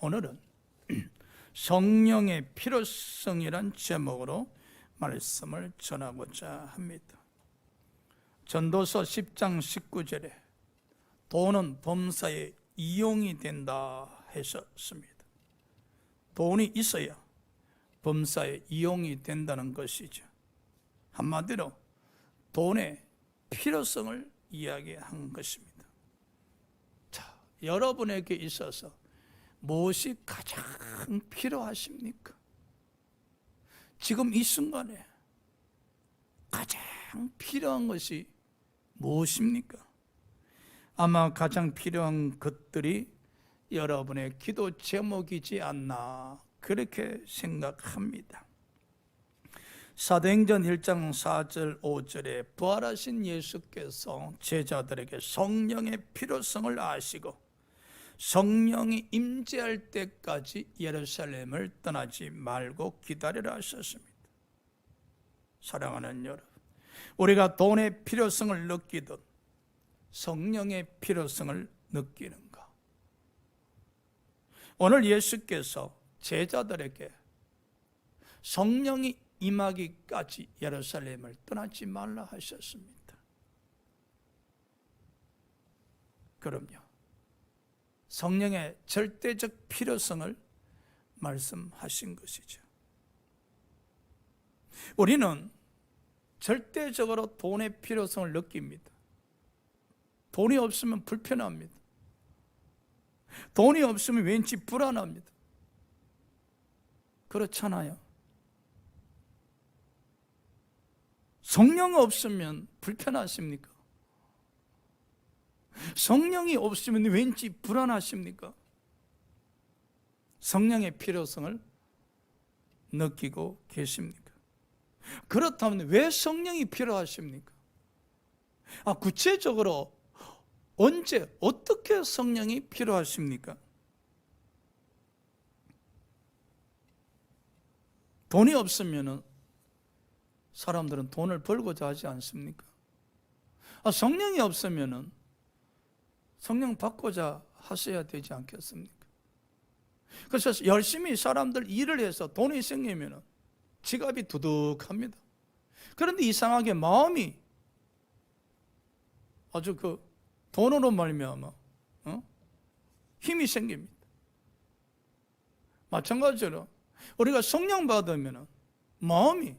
오늘은 성령의 필요성이란 제목으로 말씀을 전하고자 합니다. 전도서 10장 19절에 돈은 범사에 이용이 된다 하셨습니다. 돈이 있어야 범사에 이용이 된다는 것이죠. 한마디로 돈의 필요성을 이야기한 것입니다. 자, 여러분에게 있어서 무엇이 가장 필요하십니까? 지금 이 순간에 가장 필요한 것이 무엇입니까? 아마 가장 필요한 것들이 여러분의 기도 제목이지 않나 그렇게 생각합니다. 사도행전 1장 4절 5절에 부활하신 예수께서 제자들에게 성령의 필요성을 아시고 성령이 임재할 때까지 예루살렘을 떠나지 말고 기다리라 하셨습니다. 사랑하는 여러분, 우리가 돈의 필요성을 느끼든 성령의 필요성을 느끼는가? 오늘 예수께서 제자들에게 성령이 임하기까지 예루살렘을 떠나지 말라 하셨습니다. 그럼요, 성령의 절대적 필요성을 말씀하신 것이죠. 우리는 절대적으로 돈의 필요성을 느낍니다. 돈이 없으면 불편합니다. 돈이 없으면 왠지 불안합니다. 그렇잖아요. 성령 없으면 불편하십니까? 성령이 없으면 왠지 불안하십니까? 성령의 필요성을 느끼고 계십니까? 그렇다면 왜 성령이 필요하십니까? 구체적으로 언제 어떻게 성령이 필요하십니까? 돈이 없으면 사람들은 돈을 벌고자 하지 않습니까? 성령이 없으면 성령 받고자 하셔야 되지 않겠습니까? 그래서 열심히 사람들 일을 해서 돈이 생기면 지갑이 두둑합니다. 그런데 이상하게 마음이 아주 돈으로 말미암아 힘이 생깁니다. 마찬가지로 우리가 성령 받으면 마음이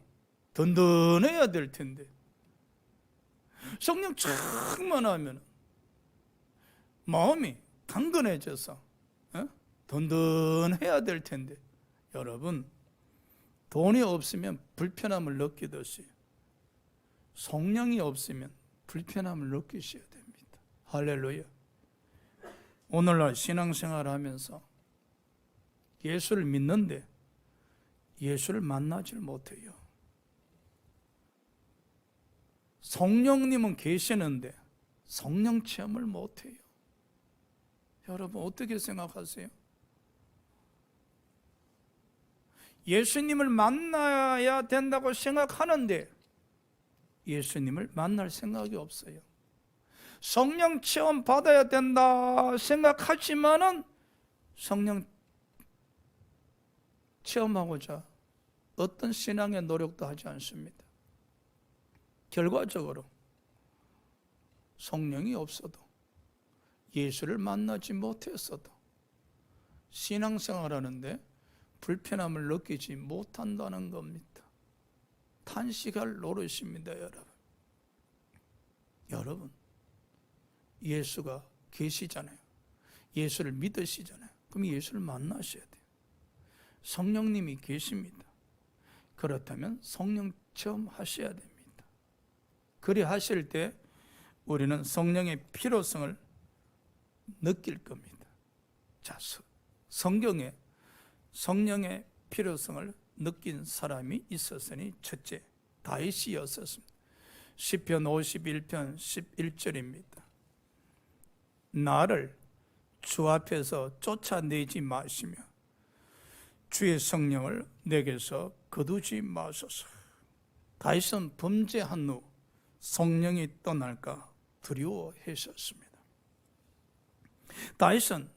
든든해야 될 텐데 성령 충만하면 마음이 강건해져서 든든해야 될 텐데, 여러분, 돈이 없으면 불편함을 느끼듯이 성령이 없으면 불편함을 느끼셔야 됩니다. 할렐루야. 오늘날 신앙생활을 하면서 예수를 믿는데 예수를 만나질 못해요. 성령님은 계시는데 성령 체험을 못해요. 여러분 어떻게 생각하세요? 예수님을 만나야 된다고 생각하는데 예수님을 만날 생각이 없어요. 성령 체험 받아야 된다 생각하지만은 성령 체험하고자 어떤 신앙의 노력도 하지 않습니다. 결과적으로 성령이 없어도 예수를 만나지 못했어도 신앙생활하는데 불편함을 느끼지 못한다는 겁니다. 탄식할 노릇입니다, 여러분. 여러분, 예수가 계시잖아요. 예수를 믿으시잖아요. 그럼 예수를 만나셔야 돼요. 성령님이 계십니다. 그렇다면 성령 체험하셔야 됩니다. 그리 하실 때 우리는 성령의 필요성을 느낄 겁니다. 자, 성경에 성령의 필요성을 느낀 사람이 있었으니 첫째, 다윗이었습니다. 시편 51편 11절입니다. 나를 주 앞에서 쫓아내지 마시며 주의 성령을 내게서 거두지 마소서. 다윗은 범죄한 후 성령이 떠날까 두려워했었습니다. 다윗은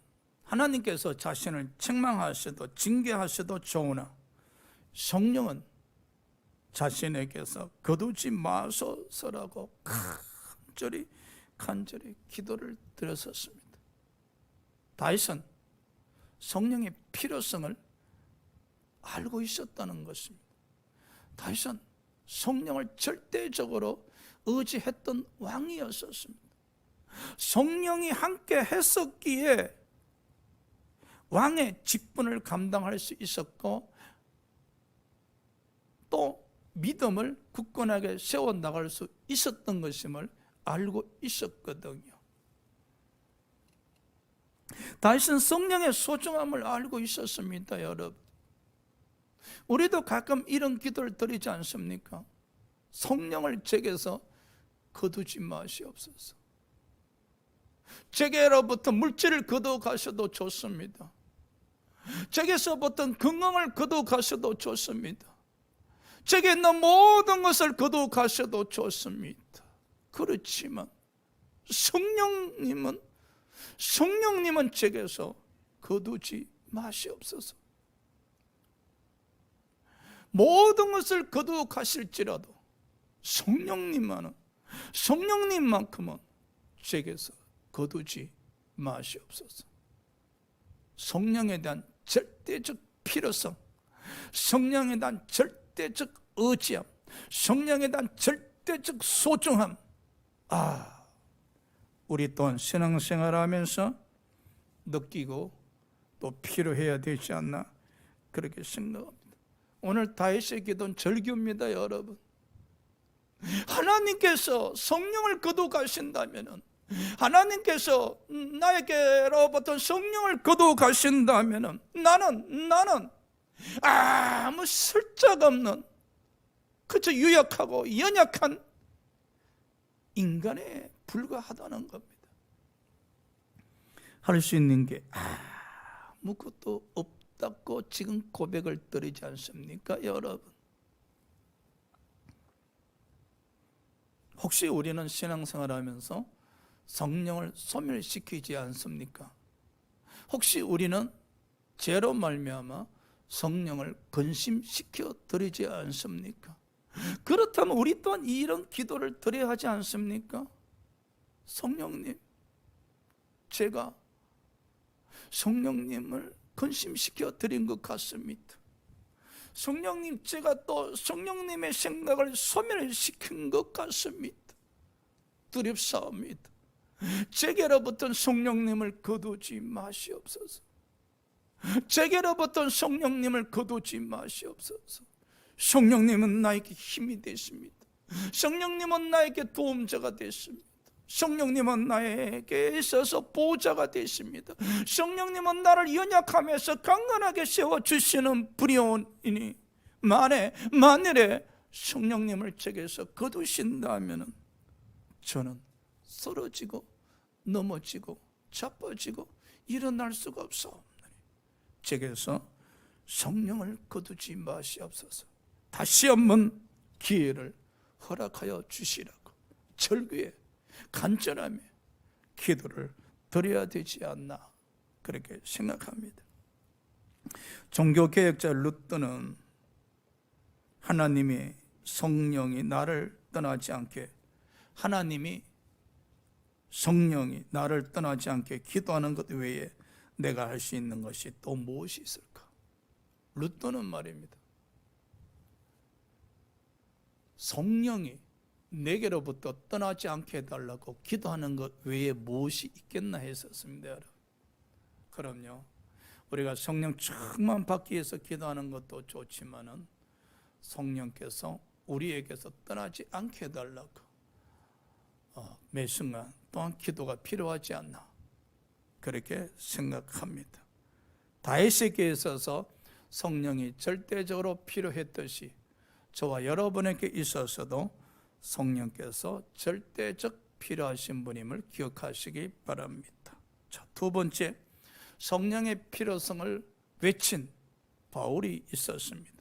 하나님께서 자신을 책망하셔도 징계하셔도 좋으나 성령은 자신에게서 거두지 마소서라고 간절히 기도를 드렸었습니다. 다윗은 성령의 필요성을 알고 있었다는 것입니다. 다윗은 성령을 절대적으로 의지했던 왕이었었습니다. 성령이 함께 했었기에 왕의 직분을 감당할 수 있었고 또 믿음을 굳건하게 세워나갈 수 있었던 것임을 알고 있었거든요. 다윗은 성령의 소중함을 알고 있었습니다. 여러분, 우리도 가끔 이런 기도를 드리지 않습니까? 성령을 제게서 거두지 마시옵소서. 제게로부터 물질을 거두어 가셔도 좋습니다. 제게서부터 건강을 거두어 가셔도 좋습니다. 제게 있는 모든 것을 거두어 가셔도 좋습니다. 그렇지만 성령님은 제게서 거두지 마시옵소서. 모든 것을 거두어 가실지라도 성령님만큼은 제게서 거두지 마시옵소서. 성령에 대한 절대적 필요성, 성령에 대한 절대적 의지함, 성령에 대한 절대적 소중함, 우리 또한 신앙생활하면서 느끼고 또 필요해야 되지 않나 그렇게 생각합니다. 오늘 다윗의 기도는 절규입니다. 여러분, 하나님께서 성령을 거두어 가신다면, 하나님께서 나에게로부터 성령을 거두어 가신다면 나는 아무 쓸데없는 그저 유약하고 연약한 인간에 불과하다는 겁니다. 할 수 있는 게 아무것도 없다고 지금 고백을 드리지 않습니까? 여러분, 혹시 우리는 신앙생활하면서 성령을 소멸시키지 않습니까? 혹시 우리는 죄로 말미암아 성령을 근심시켜 드리지 않습니까? 그렇다면 우리 또한 이런 기도를 드려야 하지 않습니까? 성령님, 제가 성령님을 근심시켜 드린 것 같습니다. 성령님, 제가 또 성령님의 생각을 소멸시킨 것 같습니다. 두렵사옵니다. 제게로부터 성령님을 거두지 마시옵소서. 제게로부터 성령님을 거두지 마시옵소서. 성령님은 나에게 힘이 되십니다. 성령님은 나에게 도움자가 되십니다. 성령님은 나에게 있어서 보호자가 되십니다. 성령님은 나를 연약함에서 강건하게 세워주시는 분이오니 만일에 성령님을 제게서 거두신다면 저는 쓰러지고 넘어지고 자빠지고 일어날 수가 없사옵나니 제게서 성령을 거두지 마시옵소서. 다시 한번 기회를 허락하여 주시라고 절규에 간절함에 기도를 드려야 되지 않나 그렇게 생각합니다. 종교개혁자 루터는 하나님이 성령이 나를 떠나지 않게, 하나님이 성령이 나를 떠나지 않게 기도하는 것 외에 내가 할 수 있는 것이 또 무엇이 있을까? 루터는 말입니다, 성령이 내게로부터 떠나지 않게 해달라고 기도하는 것 외에 무엇이 있겠나 했었습니다. 여러분, 그럼요, 우리가 성령 충만 받기 위해서 기도하는 것도 좋지만은 성령께서 우리에게서 떠나지 않게 해달라고 매 순간 또한 기도가 필요하지 않나 그렇게 생각합니다. 다윗에게 있어서 성령이 절대적으로 필요했듯이 저와 여러분에게 있어서도 성령께서 절대적 필요하신 분임을 기억하시기 바랍니다. 자, 두 번째, 성령의 필요성을 외친 바울이 있었습니다.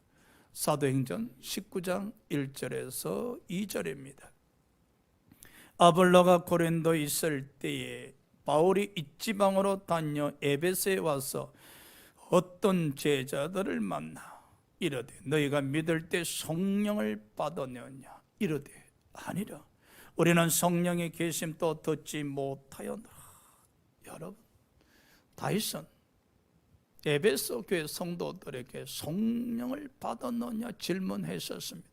사도행전 19장 1절에서 2절입니다. 아볼로가 고린도에 있을 때에 바울이 이지방으로 다녀 에베소에 와서 어떤 제자들을 만나 이르되 너희가 믿을 때 성령을 받았느냐 이르되 아니라 우리는 성령의 계심도 듣지 못하였노라. 여러분, 다윗은 에베소 교회 성도들에게 성령을 받았느냐 질문했었습니다.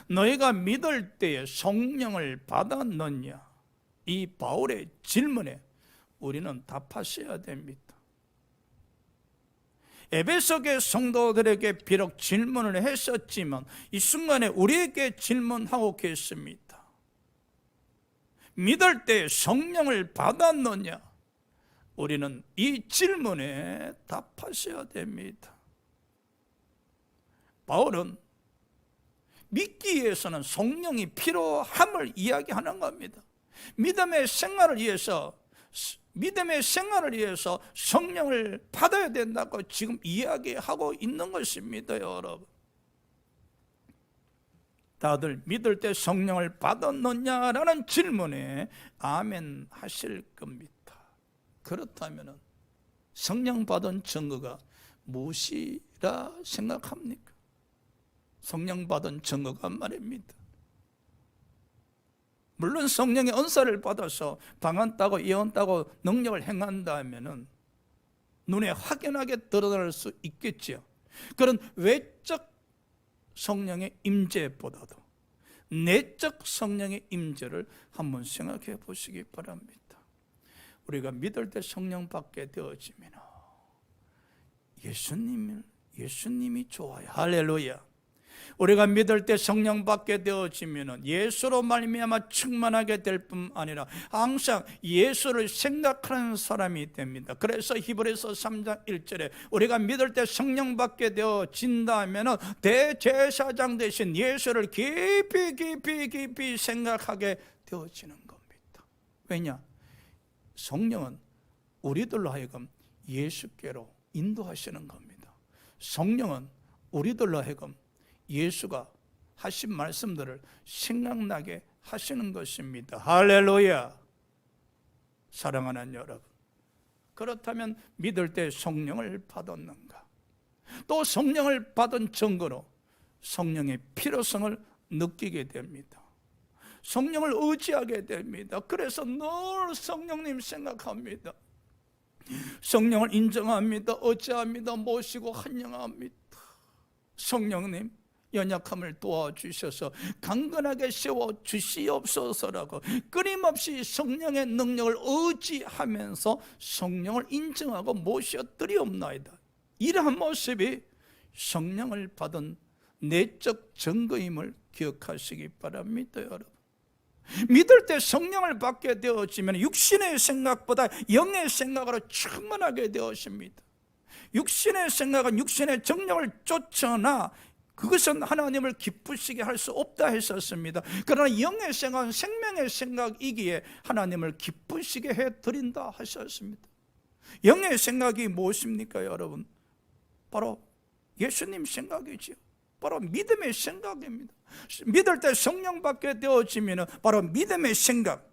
너희가 믿을 때에 성령을 받았느냐, 이 바울의 질문에 우리는 답하셔야 됩니다. 에베소 교회 성도들에게 비록 질문을 했었지만 이 순간에 우리에게 질문하고 계십니다. 믿을 때 성령을 받았느냐? 우리는 이 질문에 답하셔야 됩니다. 바울은 믿기 위해서는 성령이 필요함을 이야기하는 겁니다. 믿음의 생활을 위해서 성령을 받아야 된다고 지금 이야기하고 있는 것입니다, 여러분. 다들 믿을 때 성령을 받았느냐라는 질문에 아멘 하실 겁니다. 그렇다면 성령 받은 증거가 무엇이라 생각합니까? 성령 받은 증거가 말입니다. 물론 성령의 은사를 받아서 방언 따고 예언 따고 능력을 행한다면 눈에 확연하게 드러날 수 있겠지요. 그런 외적 성령의 임재보다도 내적 성령의 임재를 한번 생각해 보시기 바랍니다. 우리가 믿을 때 성령 받게 되어지면 예수님이 좋아요. 할렐루야. 우리가 믿을 때 성령 받게 되어지면 예수로 말미암아 충만하게 될 뿐 아니라 항상 예수를 생각하는 사람이 됩니다. 그래서 히브리서 3장 1절에 우리가 믿을 때 성령 받게 되어진다면 대제사장 대신 예수를 깊이 생각하게 되어지는 겁니다. 왜냐? 성령은 우리들로 하여금 예수께로 인도하시는 겁니다. 성령은 우리들로 하여금 예수가 하신 말씀들을 생각나게 하시는 것입니다. 할렐루야. 사랑하는 여러분, 그렇다면 믿을 때 성령을 받았는가? 또 성령을 받은 증거로 성령의 필요성을 느끼게 됩니다. 성령을 의지하게 됩니다. 그래서 늘 성령님 생각합니다. 성령을 인정합니다. 의지합니다. 모시고 환영합니다. 성령님, 연약함을 도와주셔서 강건하게 세워주시옵소서라고 끊임없이 성령의 능력을 의지하면서 성령을 인정하고 모셔드리옵나이다. 이러한 모습이 성령을 받은 내적 증거임을 기억하시기 바랍니다, 여러분. 믿을 때 성령을 받게 되어지면 육신의 생각보다 영의 생각으로 충만하게 되어집니다. 육신의 생각은 육신의 정령을 쫓아나 그것은 하나님을 기쁘시게 할 수 없다 했었습니다. 그러나 영의 생각은 생명의 생각이기에 하나님을 기쁘시게 해드린다 하셨습니다. 영의 생각이 무엇입니까, 여러분? 바로 예수님 생각이지요. 바로 믿음의 생각입니다. 믿을 때 성령 받게 되어지면 바로 믿음의 생각,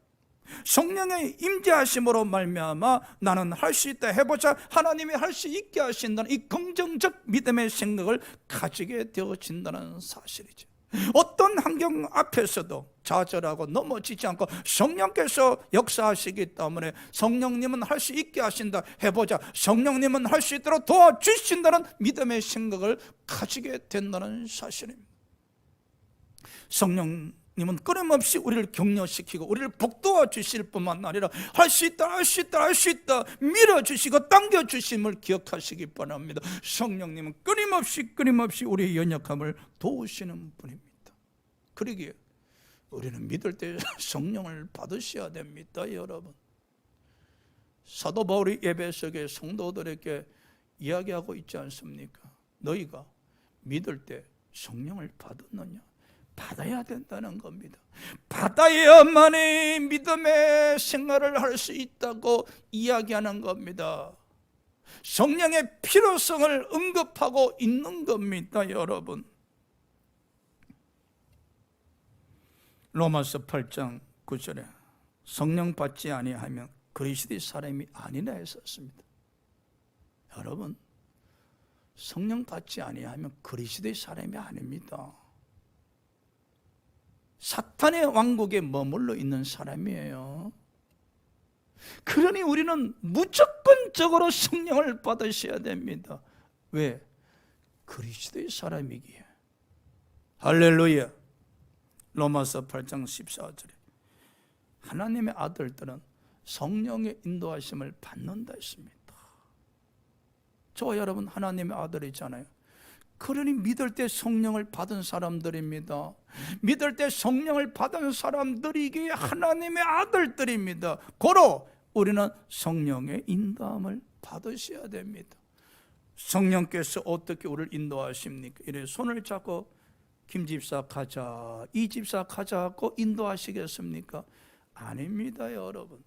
성령의 임재하심으로 말미암아 나는 할 수 있다 해보자 하나님이 할 수 있게 하신다는 이 긍정적 믿음의 생각을 가지게 되어진다는 사실이죠. 어떤 환경 앞에서도 좌절하고 넘어지지 않고 성령께서 역사하시기 때문에 성령님은 할 수 있게 하신다 해보자, 성령님은 할 수 있도록 도와주신다는 믿음의 생각을 가지게 된다는 사실입니다. 성령님은 끊임없이 우리를 격려시키고 우리를 복도와 주실 뿐만 아니라 할 수 있다, 할 수 있다, 할 수 있다 밀어주시고 당겨주심을 기억하시기 바랍니다. 성령님은 끊임없이 우리의 연약함을 도우시는 분입니다. 그러기에 우리는 믿을 때 성령을 받으셔야 됩니다, 여러분. 사도 바울이 에베소의 성도들에게 이야기하고 있지 않습니까? 너희가 믿을 때 성령을 받았느냐? 받아야 된다는 겁니다. 받아야만이 믿음의 생활을 할 수 있다고 이야기하는 겁니다. 성령의 필요성을 언급하고 있는 겁니다, 여러분. 로마서 8장 9절에 성령 받지 아니하면 그리스도의 사람이 아니라 했었습니다. 여러분, 성령 받지 아니하면 그리스도의 사람이 아닙니다. 사탄의 왕국에 머물러 있는 사람이에요. 그러니 우리는 무조건적으로 성령을 받으셔야 됩니다. 왜? 그리스도의 사람이기에. 할렐루야. 로마서 8장 14절에 하나님의 아들들은 성령의 인도하심을 받는다 했습니다. 저와 여러분 하나님의 아들이잖아요. 그러니 믿을 때 성령을 받은 사람들입니다. 믿을 때 성령을 받은 사람들이기에 하나님의 아들들입니다. 고로 우리는 성령의 인도함을 받으셔야 됩니다. 성령께서 어떻게 우리를 인도하십니까? 이래 손을 잡고 김 집사 가자, 이 집사 가자고 인도하시겠습니까? 아닙니다, 여러분.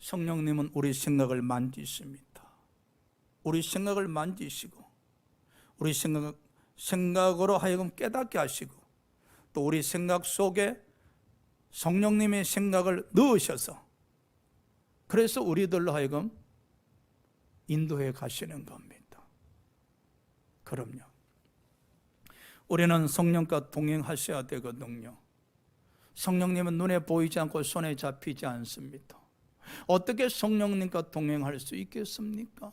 성령님은 우리 생각을 만지십니다. 우리 생각을 만지시고 우리 생각으로 하여금 깨닫게 하시고 또 우리 생각 속에 성령님의 생각을 넣으셔서 그래서 우리들로 하여금 인도해 가시는 겁니다. 그럼요. 우리는 성령과 동행하셔야 되거든요. 성령님은 눈에 보이지 않고 손에 잡히지 않습니다. 어떻게 성령님과 동행할 수 있겠습니까?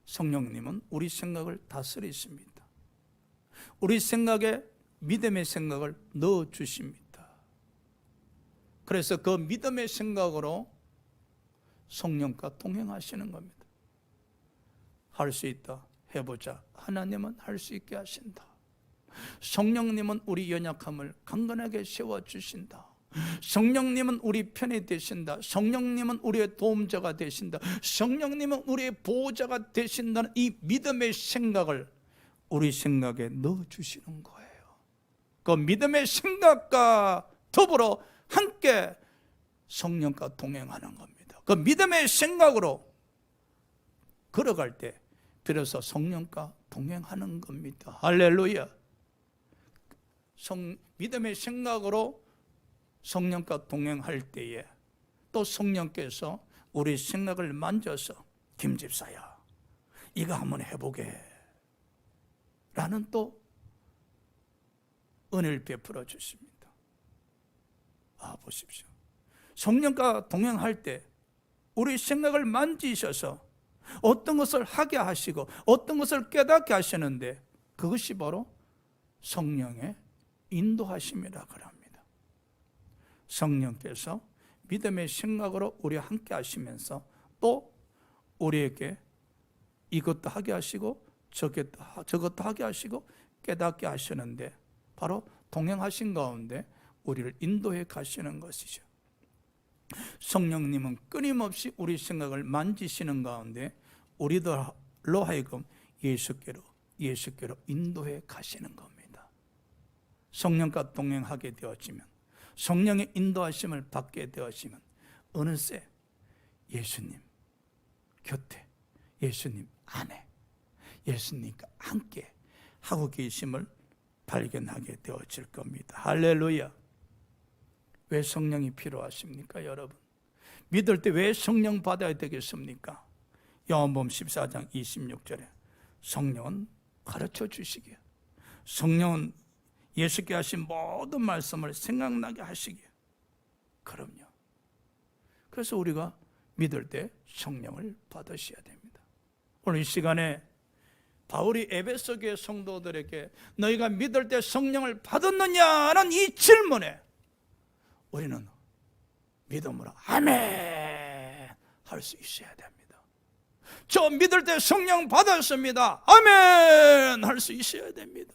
성령님은 우리 생각을 다스리십니다. 우리 생각에 믿음의 생각을 넣어주십니다. 그래서 그 믿음의 생각으로 성령과 동행하시는 겁니다. 할 수 있다, 해보자. 하나님은 할 수 있게 하신다. 성령님은 우리 연약함을 강건하게 세워주신다. 성령님은 우리 편이 되신다. 성령님은 우리의 도움자가 되신다. 성령님은 우리의 보호자가 되신다는 이 믿음의 생각을 우리 생각에 넣어주시는 거예요. 그 믿음의 생각과 더불어 함께 성령과 동행하는 겁니다. 그 믿음의 생각으로 걸어갈 때 비로소 성령과 동행하는 겁니다. 할렐루야. 믿음의 생각으로 성령과 동행할 때에 또 성령께서 우리 생각을 만져서 김 집사야 이거 한번 해보게 라는 또 은혜를 베풀어 주십니다. 보십시오. 성령과 동행할 때 우리 생각을 만지셔서 어떤 것을 하게 하시고 어떤 것을 깨닫게 하시는데 그것이 바로 성령의 인도하심이라 그럽니다. 성령께서 믿음의 생각으로 우리와 함께 하시면서 또 우리에게 이것도 하게 하시고 저것도 하게 하시고 깨닫게 하시는데 바로 동행하신 가운데 우리를 인도해 가시는 것이죠. 성령님은 끊임없이 우리 생각을 만지시는 가운데 우리들로 하여금 예수께로 인도해 가시는 겁니다. 성령과 동행하게 되어지면 성령의 인도하심을 받게 되어지면 어느새 예수님 곁에, 예수님 안에, 예수님과 함께 하고 계심을 발견하게 되어질 겁니다. 할렐루야. 왜 성령이 필요하십니까, 여러분? 믿을 때 왜 성령 받아야 되겠습니까? 요한복음 14장 26절에 성령은 가르쳐 주시기에, 성령은 예수께 하신 모든 말씀을 생각나게 하시기에. 그럼요. 그래서 우리가 믿을 때 성령을 받으셔야 됩니다. 오늘 이 시간에 바울이 에베소 교회 성도들에게 너희가 믿을 때 성령을 받았느냐는 이 질문에 우리는 믿음으로 아멘 할 수 있어야 됩니다. 저 믿을 때 성령 받았습니다. 아멘 할 수 있어야 됩니다.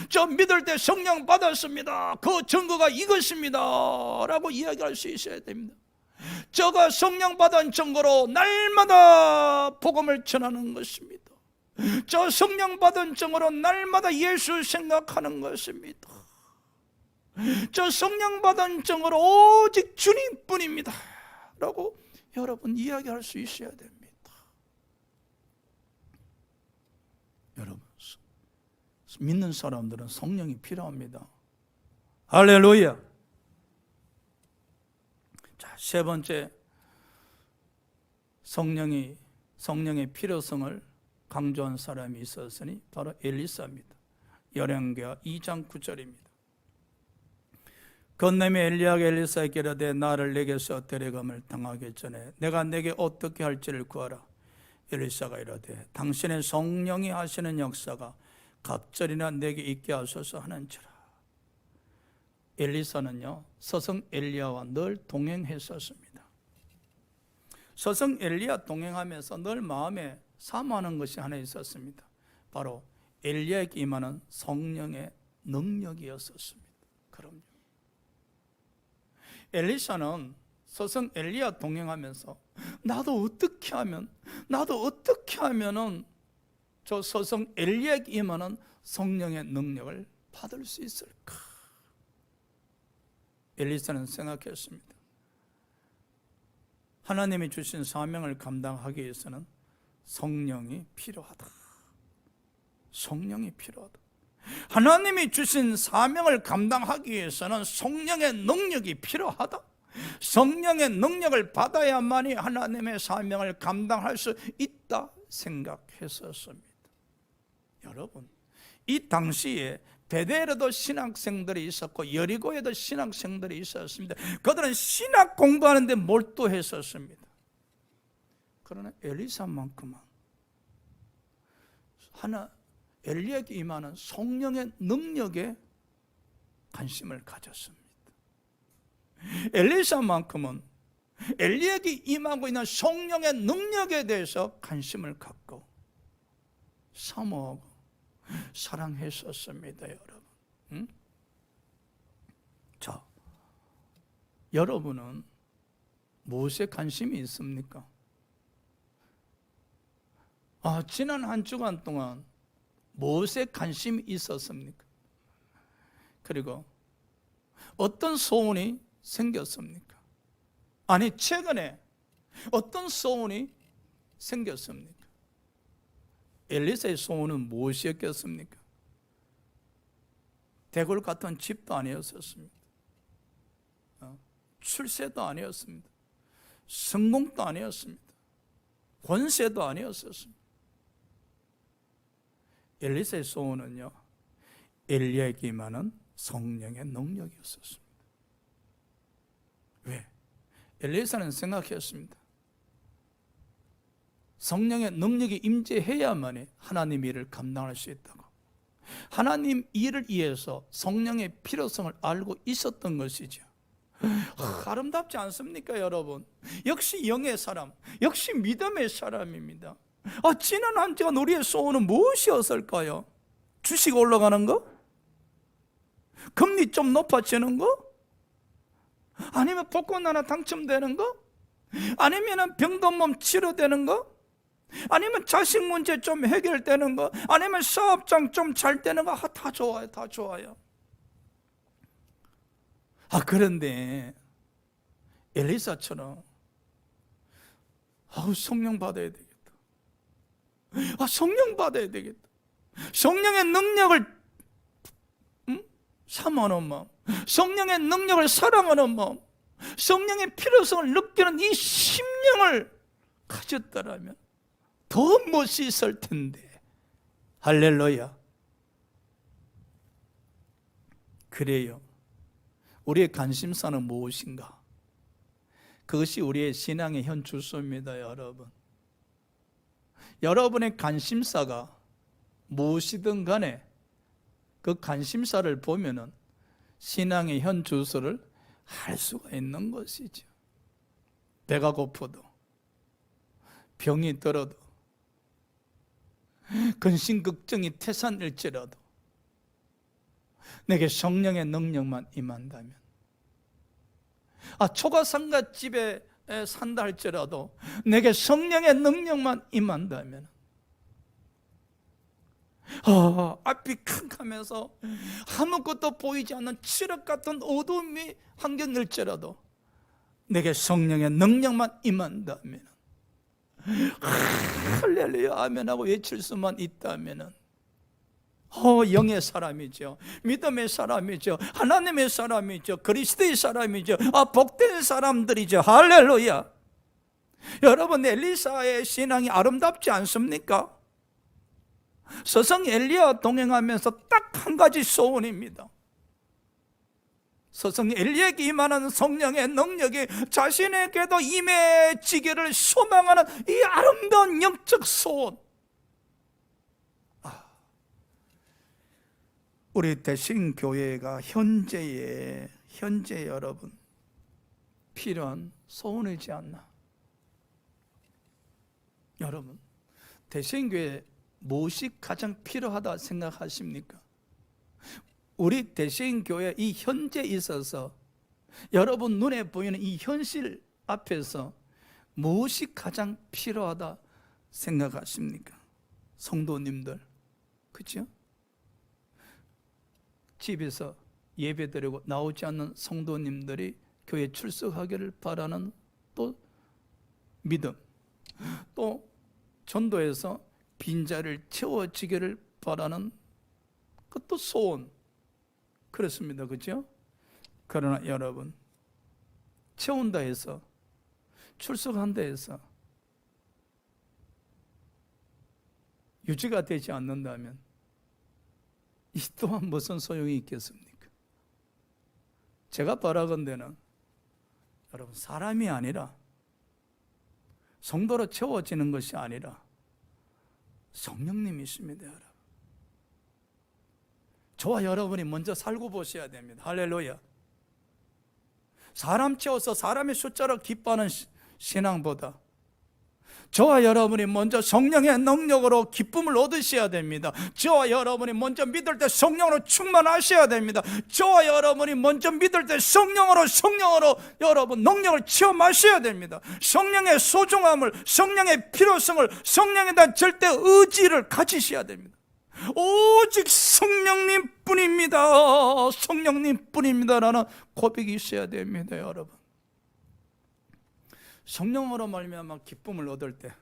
저 믿을 때 성령 받았습니다. 그 증거가 이것입니다 라고 이야기할 수 있어야 됩니다. 저가 성령 받은 증거로 날마다 복음을 전하는 것입니다. 저 성령 받은 증거로 날마다 예수 생각하는 것입니다. 저 성령 받은 증거로 오직 주님뿐입니다 라고 여러분 이야기할 수 있어야 됩니다. 여러분 믿는 사람들은 성령이 필요합니다. 할렐루야. 자, 세 번째, 성령의 필요성을 강조한 사람이 있었으니 바로 엘리사입니다. 열왕기하 2장 9절입니다. 건너며 엘리야가 엘리사에게 이르되 나를 내게서 데려감을 당하기 전에 내가 내게 어떻게 할지를 구하라. 엘리사가 이르되 당신의 성령이 하시는 역사가 갑절이나 내게 있게 하소서 하는지라. 엘리사는요, 서성 엘리야와 늘 동행했었습니다. 서성 엘리야 동행하면서 늘 마음에 사모하는 것이 하나 있었습니다. 바로 엘리야에게 임하는 성령의 능력이었었습니다. 그럼요. 엘리사는 서성 엘리야 동행하면서 나도 어떻게 하면은 저 서성 엘리야에게 임하는 성령의 능력을 받을 수 있을까? 엘리사는 생각했습니다. 하나님이 주신 사명을 감당하기 위해서는 성령이 필요하다. 성령이 필요하다. 하나님이 주신 사명을 감당하기 위해서는 성령의 능력이 필요하다. 성령의 능력을 받아야만이 하나님의 사명을 감당할 수 있다 생각했었습니다. 여러분, 이 당시에 베델에도 신학생들이 있었고 여리고에도 신학생들이 있었습니다. 그들은 신학 공부하는데 몰두했었습니다. 그러나 엘리사만큼은 엘리야에게 임하는 성령의 능력에 관심을 가졌습니다. 엘리사만큼은 엘리야에게 임하고 있는 성령의 능력에 대해서 관심을 갖고 사모하고 사랑했었습니다, 여러분. 자, 여러분은 무엇에 관심이 있습니까? 지난 한 주간 동안 무엇에 관심이 있었습니까? 그리고 어떤 소원이 생겼습니까? 아니, 최근에 어떤 소원이 생겼습니까? 엘리사의 소원은 무엇이었겠습니까? 대궐 같은 집도 아니었습니다. 출세도 아니었습니다. 성공도 아니었습니다. 권세도 아니었습니다. 엘리사의 소원은요, 엘리야에게 임하는 성령의 능력이었습니다. 왜? 엘리사는 생각했습니다. 성령의 능력이 임재해야만이 하나님 일을 감당할 수 있다고. 하나님 일을 위해서 성령의 필요성을 알고 있었던 것이죠. 아름답지 않습니까, 여러분? 역시 영의 사람, 역시 믿음의 사람입니다. 지난 한 주간 우리의 소원은 무엇이었을까요? 주식 올라가는 거? 금리 좀 높아지는 거? 아니면 복권 하나 당첨되는 거? 아니면 병든 몸 치료되는 거? 아니면 자식 문제 좀 해결되는 거? 아니면 사업장 좀 잘 되는 거? 다 좋아요, 다 좋아요. 그런데 엘리사처럼 성령 받아야 되겠다. 성령 받아야 되겠다. 성령의 능력을 사모하는 마음, 성령의 능력을 사랑하는 마음, 성령의 필요성을 느끼는 이 심령을 가졌다라면 더 멋있을 텐데. 할렐루야. 그래요. 우리의 관심사는 무엇인가? 그것이 우리의 신앙의 현 주소입니다, 여러분. 여러분의 관심사가 무엇이든 간에 그 관심사를 보면은 신앙의 현 주소를 알 수가 있는 것이죠. 배가 고프도, 병이 들어도, 근심 걱정이 태산일지라도 내게 성령의 능력만 임한다면, 초가상갓집에 산다 할지라도 내게 성령의 능력만 임한다면, 앞이 캄캄해서 아무것도 보이지 않는 칠흑 같은 어둠이 환경일지라도 내게 성령의 능력만 임한다면, 할렐루야 아멘하고 외칠 수만 있다면 영의 사람이죠. 믿음의 사람이죠. 하나님의 사람이죠. 그리스도의 사람이죠. 복된 사람들이죠. 할렐루야. 여러분, 엘리사의 신앙이 아름답지 않습니까? 스승 엘리야와 동행하면서 딱 한 가지 소원입니다. 스승 엘리야에게 임하는 성령의 능력이 자신에게도 임해지기를 소망하는 이 아름다운 영적 소원. 우리 대신교회가 현재 여러분 필요한 소원이지 않나? 여러분, 대신교회 무엇이 가장 필요하다 생각하십니까? 우리 대신교회 이 현재에 있어서 여러분 눈에 보이는 이 현실 앞에서 무엇이 가장 필요하다 생각하십니까? 성도님들, 그렇죠? 집에서 예배드리고 나오지 않는 성도님들이 교회 출석하기를 바라는 또 믿음, 또 전도에서 빈자리를 채워지기를 바라는 그것도 소원, 그렇습니다. 그렇죠? 그러나 여러분, 채운다 해서, 출석한다 해서 유지가 되지 않는다면 이 또한 무슨 소용이 있겠습니까? 제가 바라건대는 여러분, 사람이 아니라, 성도로 채워지는 것이 아니라 성령님이십니다. 여러분, 저와 여러분이 먼저 살고 보셔야 됩니다. 할렐루야. 사람 채워서 사람의 숫자로 기뻐하는 신앙보다 저와 여러분이 먼저 성령의 능력으로 기쁨을 얻으셔야 됩니다. 저와 여러분이 먼저 믿을 때 성령으로 충만하셔야 됩니다. 저와 여러분이 먼저 믿을 때 성령으로 여러분 능력을 체험하셔야 됩니다. 성령의 소중함을, 성령의 필요성을, 성령에 대한 절대 의지를 가지셔야 됩니다. 오직 성령님 뿐입니다. 성령님 뿐입니다라는 고백이 있어야 됩니다. 여러분, 성령으로 말미암아 기쁨을 얻을 때,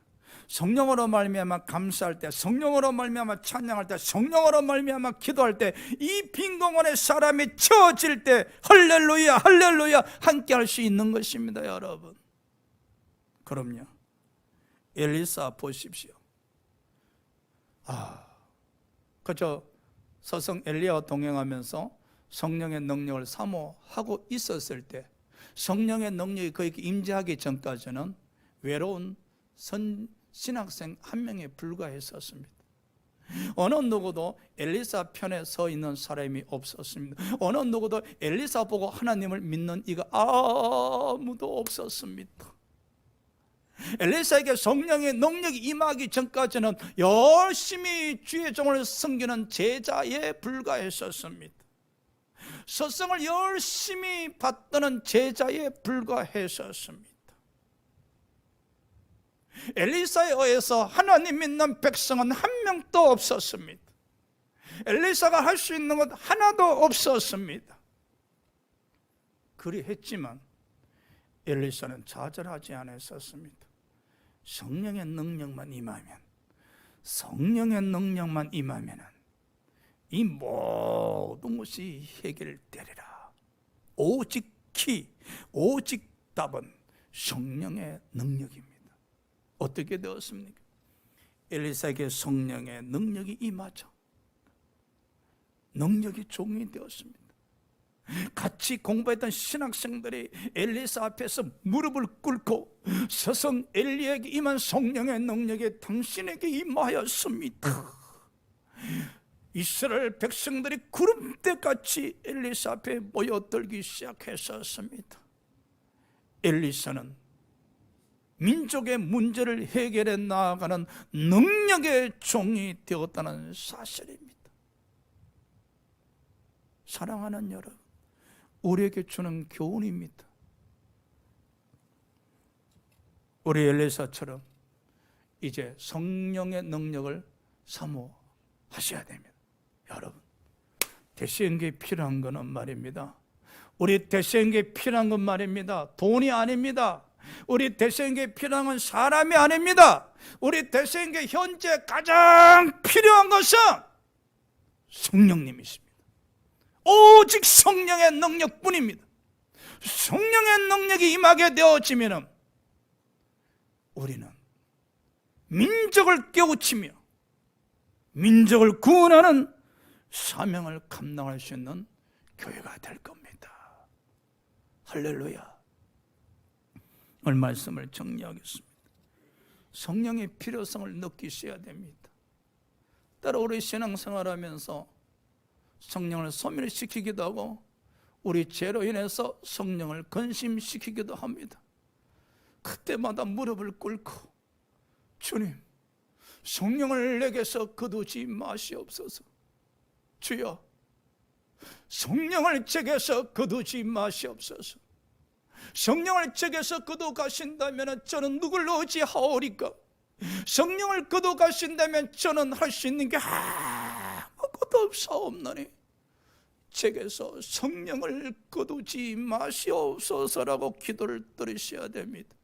성령으로 말미암아 감사할 때, 성령으로 말미암아 찬양할 때, 성령으로 말미암아 기도할 때, 이 빈 공간에 사람이 채워질 때 할렐루야 할렐루야 함께 할 수 있는 것입니다. 여러분, 그럼요. 엘리사 보십시오. 그저 스승 엘리야와 동행하면서 성령의 능력을 사모하고 있었을 때, 성령의 능력이 그에게 임재하기 전까지는 외로운 신학생 한 명에 불과했었습니다. 어느 누구도 엘리사 편에 서 있는 사람이 없었습니다. 어느 누구도 엘리사 보고 하나님을 믿는 이가 아무도 없었습니다. 엘리사에게 성령의 능력이 임하기 전까지는 열심히 주의 종을 섬기는 제자에 불과했었습니다. 스승을 열심히 받드는 제자에 불과했었습니다. 엘리사에 의해서 하나님 믿는 백성은 한 명도 없었습니다. 엘리사가 할 수 있는 것 하나도 없었습니다. 그리했지만 엘리사는 좌절하지 않았었습니다. 성령의 능력만 임하면, 성령의 능력만 임하면 이 모든 것이 해결되리라. 오직 답은 성령의 능력입니다. 어떻게 되었습니까? 엘리사에게 성령의 능력이 임하죠. 능력이 종이 되었습니다. 같이 공부했던 신학생들이 엘리사 앞에서 무릎을 꿇고 스승 엘리야에게 임한 성령의 능력이 당신에게 임하였습니다. 이스라엘 백성들이 구름대같이 엘리사 앞에 모여들기 시작했었습니다. 엘리사는 민족의 문제를 해결해 나아가는 능력의 종이 되었다는 사실입니다. 사랑하는 여러분, 우리에게 주는 교훈입니다. 우리 엘리사처럼 이제 성령의 능력을 사모하셔야 됩니다. 여러분, 대신에게 필요한 것은 말입니다, 우리 대신에게 필요한 건 말입니다, 돈이 아닙니다. 우리 대신에게 필요한 건 사람이 아닙니다. 우리 대신에게 현재 가장 필요한 것은 성령님이십니다. 오직 성령의 능력뿐입니다. 성령의 능력이 임하게 되어지면 우리는 민족을 깨우치며 민족을 구원하는 사명을 감당할 수 있는 교회가 될 겁니다. 할렐루야. 오늘 말씀을 정리하겠습니다. 성령의 필요성을 느끼셔야 됩니다. 따로 우리 신앙생활하면서 성령을 소멸시키기도 하고 우리 죄로 인해서 성령을 근심시키기도 합니다. 그때마다 무릎을 꿇고 주님, 성령을 내게서 거두지 마시옵소서. 주여, 성령을 제게서 거두지 마시옵소서. 성령을 제게서 거두 가신다면 저는 누굴 의지하오리까? 성령을 거두 가신다면 저는 할 수 있는 게 아무것도 없사옵나니 제게서 성령을 거두지 마시옵소서라고 기도를 드리셔야 됩니다.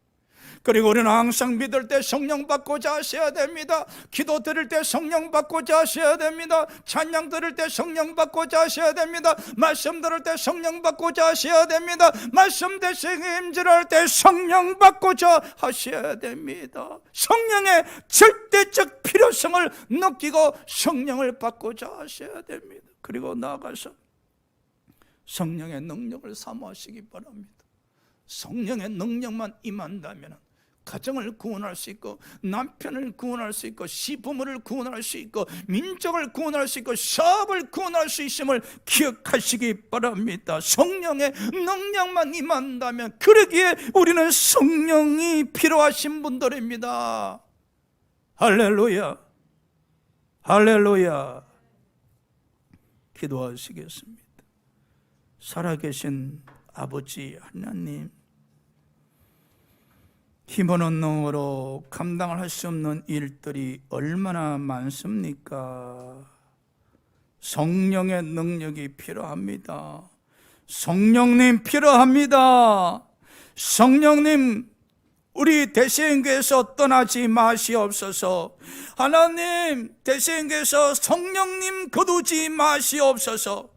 그리고 우리는 항상 믿을 때 성령 받고자 하셔야 됩니다. 기도 드릴 때 성령 받고자 하셔야 됩니다. 찬양 드릴 때 성령 받고자 하셔야 됩니다. 말씀 들을 때 성령 받고자 하셔야 됩니다. 말씀 대신에 임질할 때 성령 받고자 하셔야 됩니다. 성령의 절대적 필요성을 느끼고 성령을 받고자 하셔야 됩니다. 그리고 나아가서 성령의 능력을 사모하시기 바랍니다. 성령의 능력만 임한다면 가정을 구원할 수 있고 남편을 구원할 수 있고 시부모를 구원할 수 있고 민족을 구원할 수 있고 사업을 구원할 수 있음을 기억하시기 바랍니다. 성령의 능력만 임한다면, 그러기에 우리는 성령이 필요하신 분들입니다. 할렐루야, 할렐루야. 기도하시겠습니다. 살아계신 아버지 하나님, 힘없는 능으로 감당을 할 수 없는 일들이 얼마나 많습니까? 성령의 능력이 필요합니다. 성령님 필요합니다. 성령님, 우리 대세인교에서 떠나지 마시옵소서. 하나님, 대세인교에서 성령님 거두지 마시옵소서.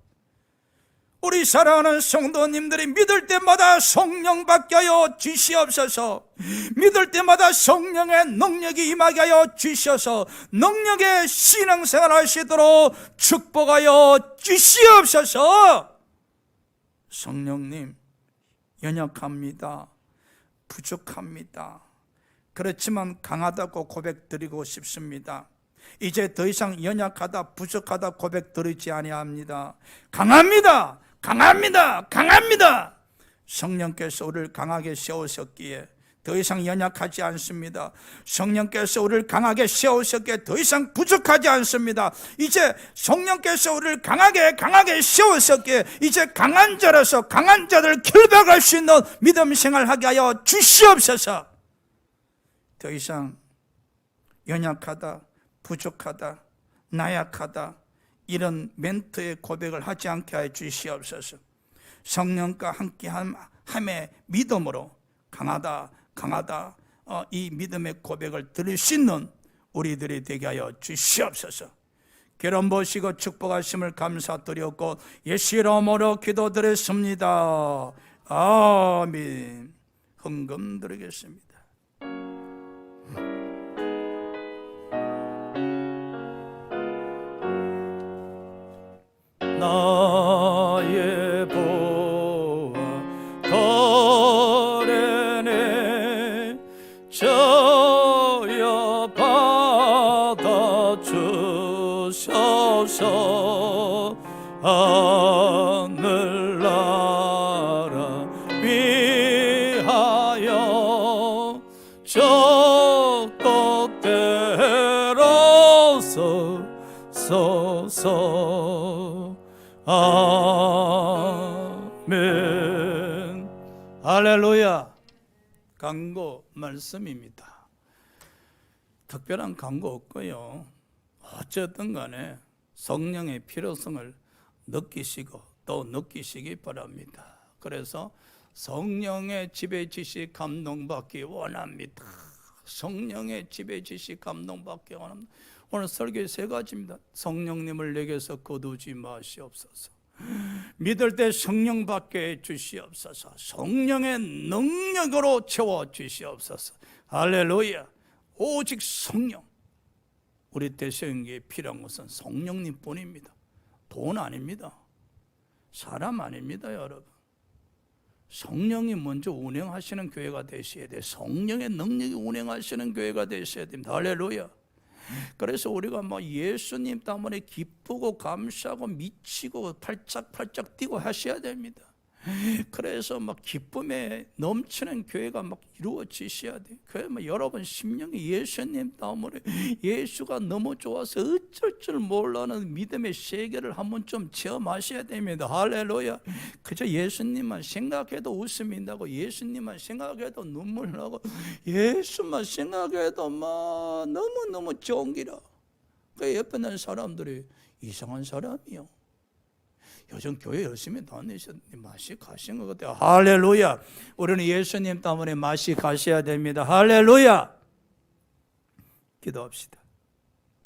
우리 사랑하는 성도님들이 믿을 때마다 성령 받게 하여 주시옵소서. 믿을 때마다 성령의 능력이 임하게 하여 주셔서 능력의 신앙생활 하시도록 축복하여 주시옵소서. 성령님, 연약합니다. 부족합니다. 그렇지만 강하다고 고백드리고 싶습니다. 이제 더 이상 연약하다, 부족하다 고백드리지 아니합니다. 강합니다. 강합니다. 강합니다. 성령께서 우리를 강하게 세우셨기에 더 이상 연약하지 않습니다. 성령께서 우리를 강하게 세우셨기에 더 이상 부족하지 않습니다. 이제 성령께서 우리를 강하게 세우셨기에 이제 강한 자라서 강한 자들을 결박할 수 있는 믿음 생활하게 하여 주시옵소서. 더 이상 연약하다, 부족하다, 나약하다, 이런 멘트의 고백을 하지 않게 하여 주시옵소서. 성령과 함께함의 믿음으로 강하다, 이 믿음의 고백을 들을 수 있는 우리들이 되게 하여 주시옵소서. 기름 부으시고 축복하심을 감사드렸고 예수 이름으로 기도드렸습니다. 아멘. 헌금 드리겠습니다. 나의 보아 거래네 저여 받아주셔서 하늘나라 위하여 적극대로서 소서. 아멘. 할렐루야. 강구 말씀입니다. 특별한 강구 없고요. 어쨌든 간에 성령의 필요성을 느끼시고 또 느끼시기 바랍니다. 그래서 성령의 지배 지시 감동받기 원합니다. 성령의 지배 지시 감동받기 원합니다. 오늘 설교의 세 가지입니다. 성령님을 내게서 거두지 마시옵소서. 믿을 때 성령 받게 해 주시옵소서. 성령의 능력으로 채워 주시옵소서. 할렐루야. 오직 성령. 우리 대성교회에 필요한 것은 성령님 뿐입니다. 돈 아닙니다. 사람 아닙니다, 여러분. 성령이 먼저 운행하시는 교회가 되셔야 돼요. 성령의 능력이 운행하시는 교회가 되셔야 됩니다. 할렐루야. 그래서 우리가 뭐 예수님 때문에 기쁘고 감사하고 미치고 팔짝팔짝 뛰고 하셔야 됩니다. 그래서 막 기쁨에 넘치는 교회가 막 이루어지셔야 돼요. 그래서 여러분 심령이 예수님 때문에 예수가 너무 좋아서 어쩔 줄 몰라는 믿음의 세계를 한번 좀 체험하셔야 됩니다. 할렐루야. 그저 예수님만 생각해도 웃음이 나고 예수님만 생각해도 눈물 나고 예수만 생각해도 막 너무너무 좋은 기라. 그 옆에 있는 사람들이 이상한 사람이요. 요즘 교회 열심히 다니셨는데 맛이 가신 것 같아요. 할렐루야. 우리는 예수님 때문에 맛이 가셔야 됩니다. 할렐루야. 기도합시다.